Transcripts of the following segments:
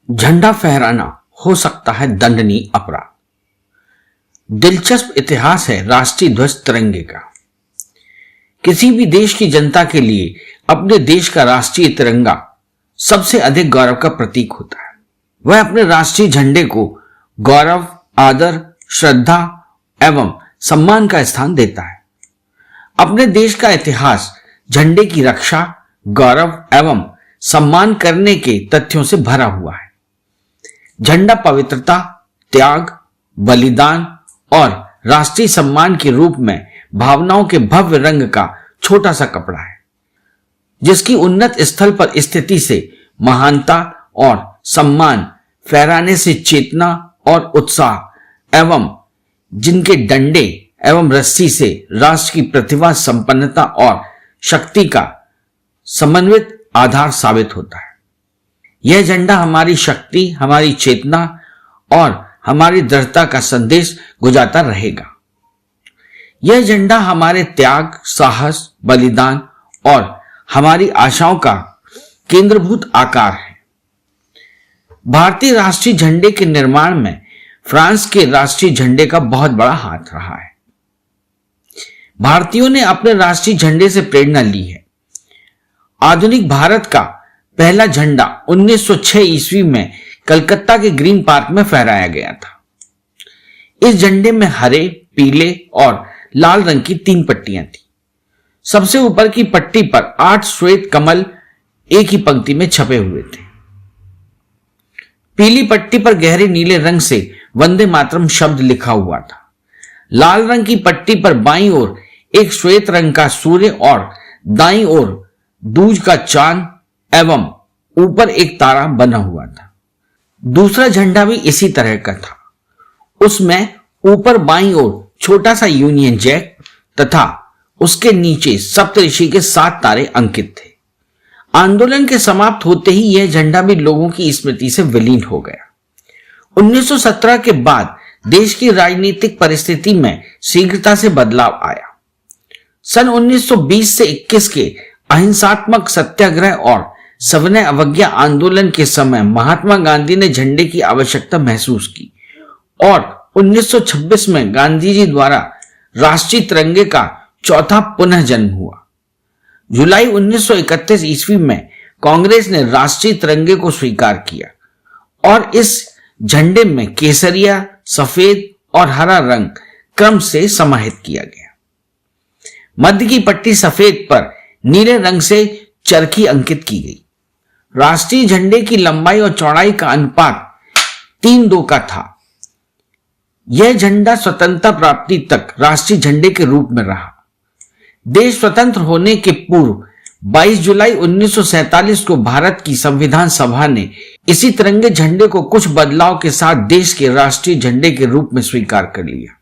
झंडा फहराना हो सकता है दंडनीय अपराध। दिलचस्प इतिहास है राष्ट्रीय ध्वज तिरंगे का। किसी भी देश की जनता के लिए अपने देश का राष्ट्रीय तिरंगा सबसे अधिक गौरव का प्रतीक होता है। वह अपने राष्ट्रीय झंडे को गौरव, आदर, श्रद्धा एवं सम्मान का स्थान देता है। अपने देश का इतिहास झंडे की रक्षा, गौरव एवं सम्मान करने के तथ्यों से भरा हुआ है। झंडा पवित्रता, त्याग, बलिदान और राष्ट्रीय सम्मान के रूप में भावनाओं के भव्य रंग का छोटा सा कपड़ा है, जिसकी उन्नत स्थल पर स्थिति से महानता और सम्मान फहराने से चेतना और उत्साह एवं जिनके डंडे एवं रस्सी से राष्ट्र की प्रतिभा, संपन्नता और शक्ति का समन्वित आधार साबित होता है। यह झंडा हमारी शक्ति, हमारी चेतना और हमारी दृढ़ता का संदेश गुजारता रहेगा। यह झंडा हमारे त्याग, साहस, बलिदान और हमारी आशाओं का केंद्रभूत आकार है। भारतीय राष्ट्रीय झंडे के निर्माण में फ्रांस के राष्ट्रीय झंडे का बहुत बड़ा हाथ रहा है। भारतीयों ने अपने राष्ट्रीय झंडे से प्रेरणा ली है। आधुनिक भारत का पहला झंडा 1906 ईस्वी में कलकत्ता के ग्रीन पार्क में फहराया गया था। इस झंडे में हरे, पीले और लाल रंग की 3 पट्टियां थी। सबसे ऊपर की पट्टी पर 8 श्वेत कमल एक ही पंक्ति में छपे हुए थे। पीली पट्टी पर गहरे नीले रंग से वंदे मातरम शब्द लिखा हुआ था। लाल रंग की पट्टी पर बाईं ओर एक श्वेत रंग का सूर्य और दाईं ओर दूज का चांद एवं ऊपर एक तारा बना हुआ था। दूसरा झंडा भी इसी तरह का था। उसमें ऊपर बाईं ओर छोटा सा यूनियन जैक तथा उसके नीचे सप्तऋषि के 7 तारे अंकित थे। आंदोलन के समाप्त होते ही यह झंडा भी लोगों की स्मृति से विलीन हो गया। 1917 के बाद देश की राजनीतिक परिस्थिति में शीघ्रता से बदलाव आया। सन 1920 से 21 के अहिंसात्मक सत्याग्रह और सविनय अवज्ञा आंदोलन के समय महात्मा गांधी ने झंडे की आवश्यकता महसूस की और 1926 में गांधी जी द्वारा राष्ट्रीय तिरंगे का चौथा पुनः जन्म हुआ। जुलाई 1931 ईस्वी में कांग्रेस ने राष्ट्रीय तिरंगे को स्वीकार किया और इस झंडे में केसरिया, सफेद और हरा रंग क्रम से समाहित किया गया। मध्य की पट्टी सफेद पर नीले रंग से चरखी अंकित की गई। राष्ट्रीय झंडे की लंबाई और चौड़ाई का अनुपात 3:2 का था। यह झंडा स्वतंत्रता प्राप्ति तक राष्ट्रीय झंडे के रूप में रहा। देश स्वतंत्र होने के पूर्व 22 जुलाई 1947 को भारत की संविधान सभा ने इसी तिरंगे झंडे को कुछ बदलाव के साथ देश के राष्ट्रीय झंडे के रूप में स्वीकार कर लिया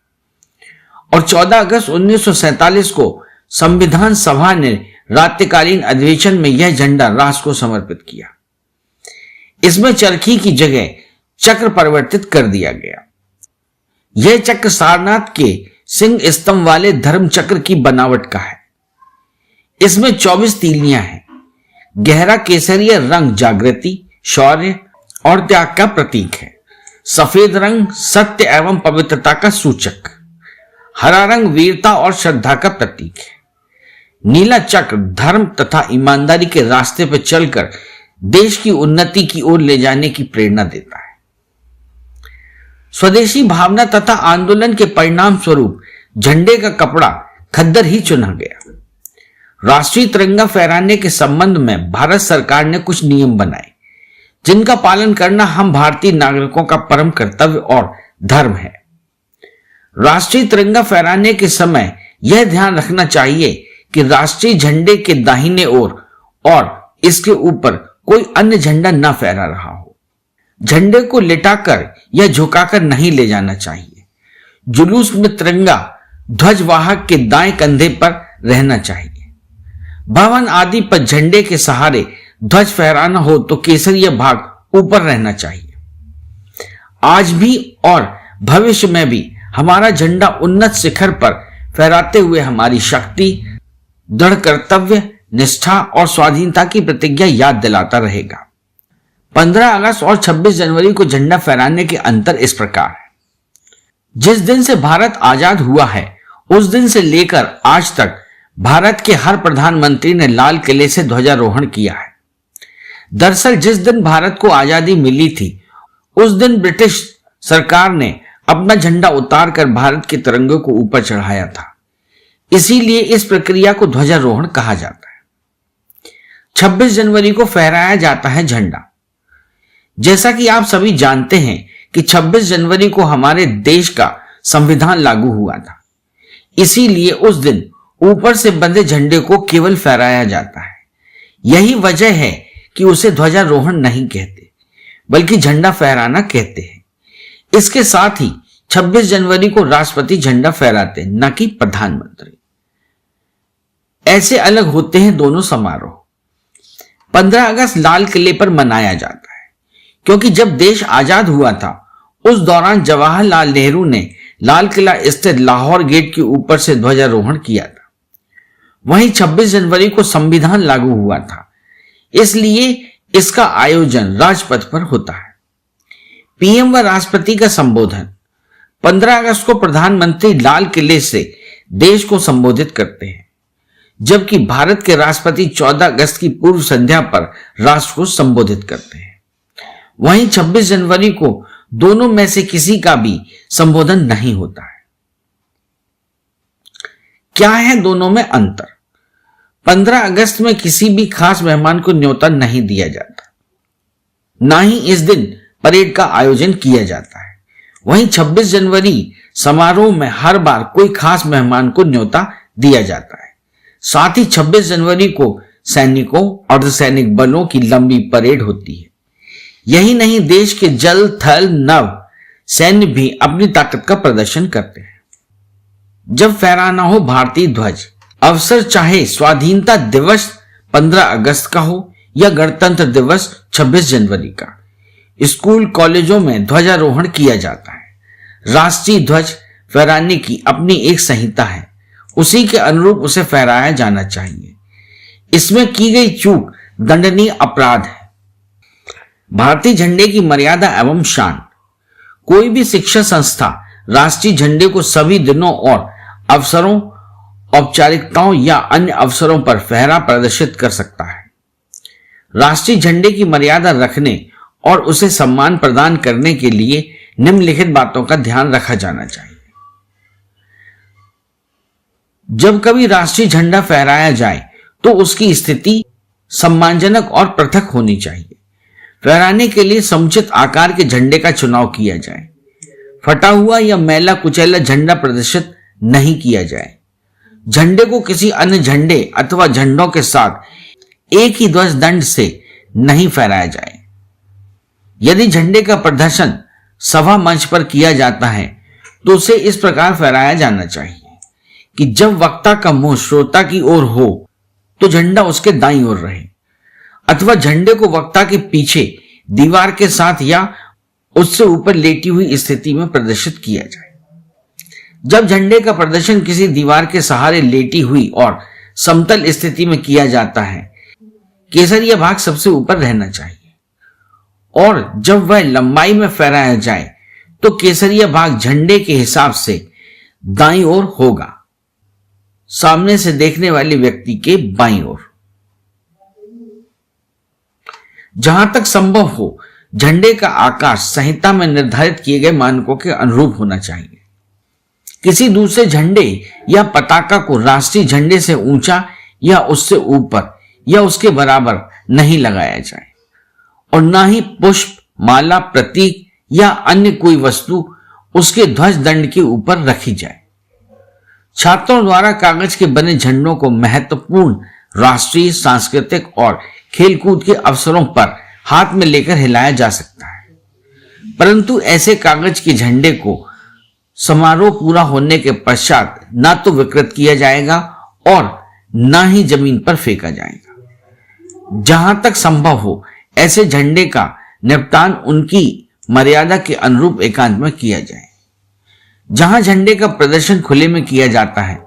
और 14 अगस्त 1947 को संविधान सभा ने रात्रिकालीन अधिवेशन में यह झंडा राष्ट्र को समर्पित किया। इसमें चरखी की जगह चक्र परिवर्तित कर दिया गया। यह चक्र सारनाथ के सिंह स्तंभ वाले धर्म चक्र की बनावट का है। इसमें 24 तीलियां हैं। गहरा केसरिया रंग जागृति, शौर्य और त्याग का प्रतीक है। सफेद रंग सत्य एवं पवित्रता का सूचक। हरा रंग वीरता और श्रद्धा का प्रतीक है। नीला चक्र धर्म तथा ईमानदारी के रास्ते पर चलकर देश की उन्नति की ओर ले जाने की प्रेरणा देता है। स्वदेशी भावना तथा आंदोलन के परिणाम स्वरूप झंडे का कपड़ा खद्दर ही चुना गया। राष्ट्रीय तिरंगा फहराने के संबंध में भारत सरकार ने कुछ नियम बनाए, जिनका पालन करना हम भारतीय नागरिकों का परम कर्तव्य और धर्म है। राष्ट्रीय तिरंगा फहराने के समय यह ध्यान रखना चाहिए कि राष्ट्रीय झंडे के दाहिने ओर और इसके ऊपर कोई अन्य झंडा न फहरा रहा हो। झंडे को लिटाकर या झुकाकर नहीं ले जाना चाहिए। जुलूस में तिरंगा ध्वजवाहक के दाएं कंधे पर रहना चाहिए। भवन आदि पर झंडे के सहारे ध्वज फहराना हो तो केसरिया भाग ऊपर रहना चाहिए। आज भी और भविष्य में भी हमारा झंडा उन्नत शिखर पर फहराते हुए हमारी शक्ति, दृढ़ कर्तव्य, निष्ठा और स्वाधीनता की प्रतिज्ञा याद दिलाता रहेगा। 15 अगस्त और 26 जनवरी को झंडा फहराने के अंतर इस प्रकार है। जिस दिन से भारत आजाद हुआ है उस दिन से लेकर आज तक भारत के हर प्रधानमंत्री ने लाल किले से ध्वजारोहण किया है। दरअसल जिस दिन भारत को आजादी मिली थी उस दिन ब्रिटिश सरकार ने अपना झंडा उतार कर भारत के तिरंगे को ऊपर चढ़ाया था। इसीलिए इस प्रक्रिया को ध्वजारोहण कहा जाता है। 26 जनवरी को फहराया जाता है झंडा। जैसा कि आप सभी जानते हैं कि 26 जनवरी को हमारे देश का संविधान लागू हुआ था। इसीलिए उस दिन ऊपर से बंधे झंडे को केवल फहराया जाता है। यही वजह है कि उसे ध्वजारोहण नहीं कहते बल्कि झंडा फहराना कहते हैं। इसके साथ ही 26 जनवरी को राष्ट्रपति झंडा फहराते हैं, न कि प्रधानमंत्री। ऐसे अलग होते हैं दोनों समारोह। 15 अगस्त लाल किले पर मनाया जाता है क्योंकि जब देश आजाद हुआ था उस दौरान जवाहरलाल नेहरू ने लाल किला स्थित लाहौर गेट के ऊपर से ध्वजारोहण किया था। वहीं 26 जनवरी को संविधान लागू हुआ था, इसलिए इसका आयोजन राजपथ पर होता है। पीएम व राष्ट्रपति का संबोधन। 15 अगस्त को प्रधानमंत्री लाल किले से देश को संबोधित करते हैं, जबकि भारत के राष्ट्रपति 14 अगस्त की पूर्व संध्या पर राष्ट्र को संबोधित करते हैं। वहीं 26 जनवरी को दोनों में से किसी का भी संबोधन नहीं होता है। क्या है दोनों में अंतर? 15 अगस्त में किसी भी खास मेहमान को न्योता नहीं दिया जाता, ना ही इस दिन परेड का आयोजन किया जाता है। वहीं 26 जनवरी समारोह में हर बार कोई खास मेहमान को न्योता दिया जाता है। साथ ही 26 जनवरी को सैनिकों और अर्धसैनिक बलों की लंबी परेड होती है। यही नहीं, देश के जल थल नभ सैन्य भी अपनी ताकत का प्रदर्शन करते हैं। जब फहराना हो भारतीय ध्वज, अवसर चाहे स्वाधीनता दिवस 15 अगस्त का हो या गणतंत्र दिवस 26 जनवरी का, स्कूल कॉलेजों में ध्वजारोहण किया जाता है। राष्ट्रीय ध्वज फहराने की अपनी एक संहिता है, उसी के अनुरूप उसे फहराया जाना चाहिए। इसमें की गई चूक दंडनीय अपराध है। भारतीय झंडे की मर्यादा एवं शान। कोई भी शिक्षा संस्था राष्ट्रीय झंडे को सभी दिनों और अवसरों, औपचारिकताओं या अन्य अवसरों पर फहरा प्रदर्शित कर सकता है। राष्ट्रीय झंडे की मर्यादा रखने और उसे सम्मान प्रदान करने के लिए निम्नलिखित बातों का ध्यान रखा जाना चाहिए। जब कभी राष्ट्रीय झंडा फहराया जाए तो उसकी स्थिति सम्मानजनक और पृथक होनी चाहिए। फहराने के लिए समुचित आकार के झंडे का चुनाव किया जाए। फटा हुआ या मैला कुचैला झंडा प्रदर्शित नहीं किया जाए। झंडे को किसी अन्य झंडे अथवा झंडों के साथ एक ही ध्वज दंड से नहीं फहराया जाए। यदि झंडे का प्रदर्शन सभा मंच पर किया जाता है तो उसे इस प्रकार फहराया जाना चाहिए कि जब वक्ता का मुंह श्रोता की ओर हो तो झंडा उसके दाईं ओर रहे, अथवा झंडे को वक्ता के पीछे दीवार के साथ या उससे ऊपर लेटी हुई स्थिति में प्रदर्शित किया जाए। जब झंडे का प्रदर्शन किसी दीवार के सहारे लेटी हुई और समतल स्थिति में किया जाता है, केसरिया भाग सबसे ऊपर रहना चाहिए, और जब वह लंबाई में फहराया जाए तो केसरिया भाग झंडे के हिसाब से दाईं ओर होगा, सामने से देखने वाले व्यक्ति के बाईं ओर। जहां तक संभव हो झंडे का आकार संहिता में निर्धारित किए गए मानकों के अनुरूप होना चाहिए। किसी दूसरे झंडे या पताका को राष्ट्रीय झंडे से ऊंचा या उससे ऊपर या उसके बराबर नहीं लगाया जाए, और ना ही पुष्प, माला, प्रतीक या अन्य कोई वस्तु उसके ध्वज दंड के ऊपर रखी जाए। छात्रों द्वारा कागज के बने झंडों को महत्वपूर्ण राष्ट्रीय, सांस्कृतिक और खेलकूद के अवसरों पर हाथ में लेकर हिलाया जा सकता है, परंतु ऐसे कागज के झंडे को समारोह पूरा होने के पश्चात ना तो विकृत किया जाएगा और ना ही जमीन पर फेंका जाएगा। जहां तक संभव हो ऐसे झंडे का निपटान उनकी मर्यादा के अनुरूप एकांत में किया जाए। जहां झंडे का प्रदर्शन खुले में किया जाता है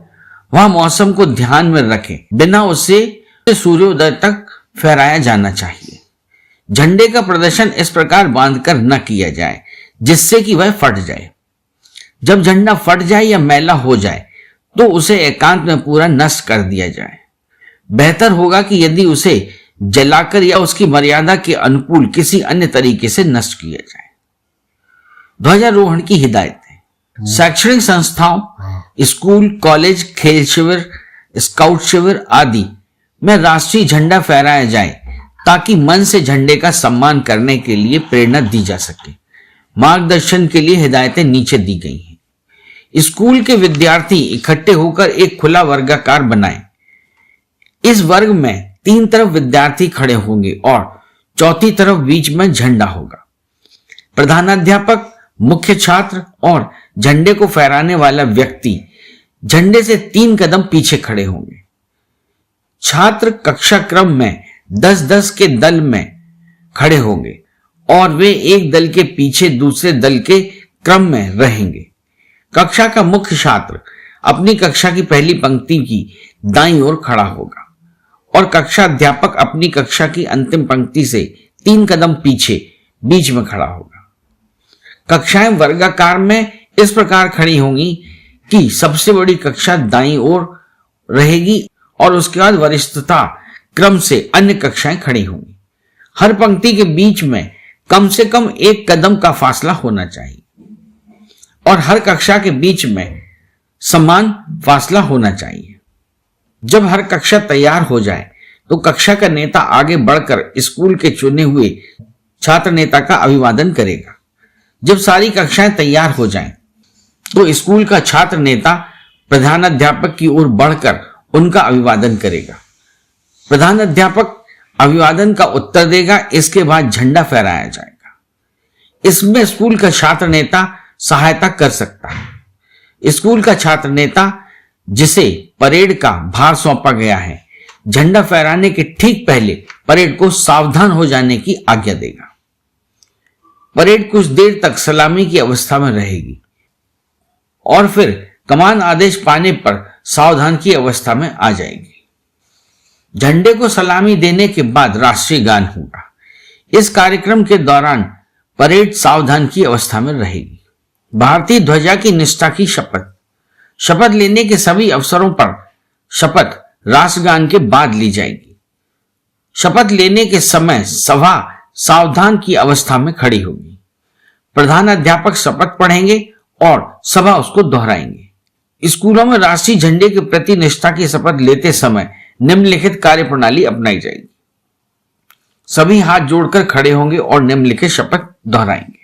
वहां मौसम को ध्यान में रखे बिना उसे सूर्योदय तक फहराया जाना चाहिए। झंडे का प्रदर्शन इस प्रकार बांधकर न किया जाए जिससे कि वह फट जाए। जब झंडा फट जाए या मैला हो जाए तो उसे एकांत में पूरा नष्ट कर दिया जाए। बेहतर होगा कि यदि उसे जलाकर या उसकी मर्यादा के अनुकूल किसी अन्य तरीके से नष्ट किया जाए। ध्वजारोहण की हिदायतें। शैक्षणिक संस्थाओं, स्कूल, कॉलेज, खेल शिविर, स्काउट शिविर आदि में राष्ट्रीय झंडा फहराया जाए ताकि मन से झंडे का सम्मान करने के लिए प्रेरणा दी जा सके। मार्गदर्शन के लिए हिदायतें नीचे दी गई हैं। स्कूल के विद्यार्थी इकट्ठे होकर एक खुला वर्गाकार बनाएं। इस वर्ग में 3 तरफ विद्यार्थी खड़े होंगे और चौथी तरफ बीच में झंडा होगा। प्रधानाध्यापक, मुख्य छात्र और झंडे को फहराने वाला व्यक्ति झंडे से 3 कदम पीछे खड़े होंगे। छात्र कक्षा क्रम में 10-10 के दल में खड़े होंगे और वे एक दल के पीछे दूसरे दल के क्रम में रहेंगे। कक्षा का मुख्य छात्र अपनी कक्षा की पहली पंक्ति की दाईं ओर खड़ा होगा और कक्षा अध्यापक अपनी कक्षा की अंतिम पंक्ति से 3 कदम पीछे बीच में खड़ा होगा। कक्षाएं वर्गाकार में इस प्रकार खड़ी होंगी कि सबसे बड़ी कक्षा दाईं ओर रहेगी और उसके बाद वरिष्ठता क्रम से अन्य कक्षाएं खड़ी होंगी। हर पंक्ति के बीच में कम से कम 1 कदम का फासला होना चाहिए और हर कक्षा के बीच में समान फासला होना चाहिए। जब हर कक्षा तैयार हो जाए तो कक्षा का नेता आगे बढ़कर स्कूल के चुने हुए छात्र नेता का अभिवादन करेगा। जब सारी कक्षाएं तैयार हो जाएं, तो स्कूल का छात्र नेता प्रधानाध्यापक की ओर बढ़कर उनका अभिवादन करेगा। प्रधानाध्यापक अभिवादन का उत्तर देगा। इसके बाद झंडा फहराया जाएगा। इसमें स्कूल का छात्र नेता सहायता कर सकता है। स्कूल का छात्र नेता जिसे परेड का भार सौंपा गया है, झंडा फहराने के ठीक पहले परेड को सावधान हो जाने की आज्ञा देगा। परेड कुछ देर तक सलामी की अवस्था में रहेगी और फिर कमान आदेश पाने पर सावधान की अवस्था में आ जाएगी। झंडे को सलामी देने के बाद राष्ट्रीय गान होगा। इस कार्यक्रम के दौरान परेड सावधान की अवस्था में रहेगी। भारतीय ध्वजा की निष्ठा की शपथ। शपथ लेने के सभी अवसरों पर शपथ राष्ट्रगान के बाद ली जाएगी। शपथ लेने के समय सभा सावधान की अवस्था में खड़ी होगी। प्रधानाध्यापक शपथ पढ़ेंगे और सभा उसको दोहराएंगे। स्कूलों में राष्ट्रीय झंडे के प्रति निष्ठा की शपथ लेते समय निम्नलिखित कार्यप्रणाली अपनाई जाएगी। सभी हाथ जोड़कर खड़े होंगे और निम्नलिखित शपथ दोहराएंगे।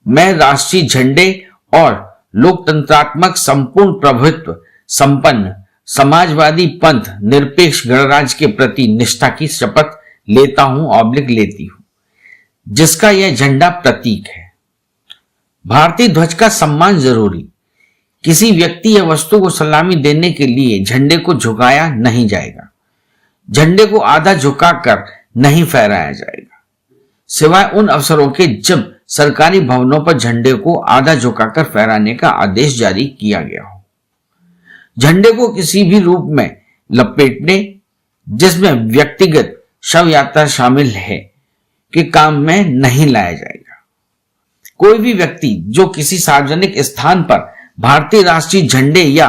मैं राष्ट्रीय झंडे और लोकतंत्रात्मक संपूर्ण प्रभुत्व संपन्न समाजवादी पंथ निरपेक्ष गणराज्य के प्रति निष्ठा की शपथ लेता हूं लेती हूं, जिसका यह झंडा प्रतीक है। भारतीय ध्वज का सम्मान जरूरी। किसी व्यक्ति या वस्तु को सलामी देने के लिए झंडे को झुकाया नहीं जाएगा। झंडे को आधा झुकाकर नहीं फहराया जाएगा, सिवाय उन अवसरों के जब सरकारी भवनों पर झंडे को आधा झुकाकर फहराने का आदेश जारी किया गया हो। झंडे को किसी भी रूप में लपेटने जिसमें व्यक्तिगत शव यात्रा शामिल है के काम में नहीं लाया जाएगा। कोई भी व्यक्ति जो किसी सार्वजनिक स्थान पर भारतीय राष्ट्रीय झंडे या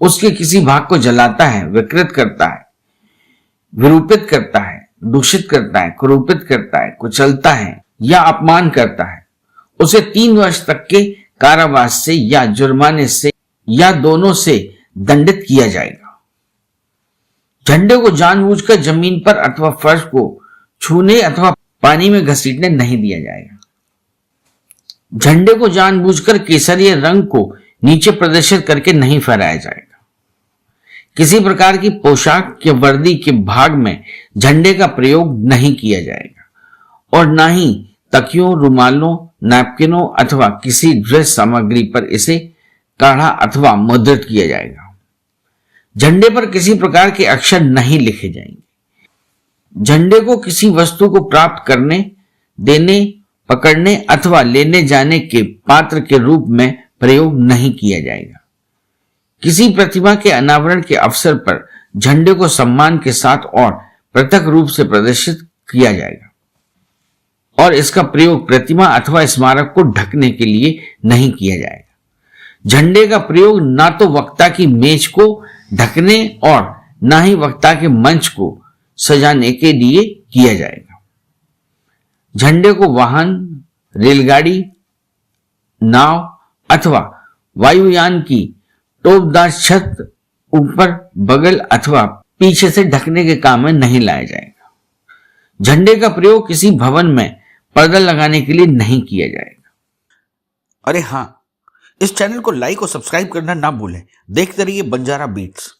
उसके किसी भाग को जलाता है, विकृत करता है, विरूपित करता है, दूषित करता है, कुरूपित करता है, कुचलता है या अपमान करता है, उसे 3 वर्ष तक के कारावास से या जुर्माने से या दोनों से दंडित किया जाएगा। झंडे को जानबूझकर जमीन पर अथवा फर्श को छूने अथवा पानी में घसीटने नहीं दिया जाएगा। झंडे को जानबूझकर केसरिया रंग को नीचे प्रदर्शित करके नहीं फहराया जाएगा। किसी प्रकार की पोशाक या वर्दी के भाग में झंडे का प्रयोग नहीं किया जाएगा और न ही तकियों, रुमालों, नैपकिनों अथवा किसी ड्रेस सामग्री पर इसे काढ़ा अथवा मुद्रित किया जाएगा। झंडे पर किसी प्रकार के अक्षर नहीं लिखे जाएंगे। झंडे को किसी वस्तु को प्राप्त करने, देने, पकड़ने अथवा लेने जाने के पात्र के रूप में प्रयोग नहीं किया जाएगा। किसी प्रतिमा के अनावरण के अवसर पर झंडे को सम्मान के साथ और पृथक रूप से प्रदर्शित किया जाएगा। और इसका प्रयोग प्रतिमा अथवा स्मारक को ढकने के लिए नहीं किया जाएगा। झंडे का प्रयोग ना तो वक्ता की मेज को ढकने और ना ही वक्ता के मंच को सजाने के लिए किया जाएगा। झंडे को वाहन, रेलगाड़ी, नाव अथवा वायुयान की टोपदार छत ऊपर, बगल अथवा पीछे से ढकने के काम में नहीं लाया जाएगा। झंडे का प्रयोग किसी भवन में पर्दा लगाने के लिए नहीं किया जाएगा। अरे हाँ, इस चैनल को लाइक और सब्सक्राइब करना ना भूलें। देखते रहिए बंजारा बीट्स।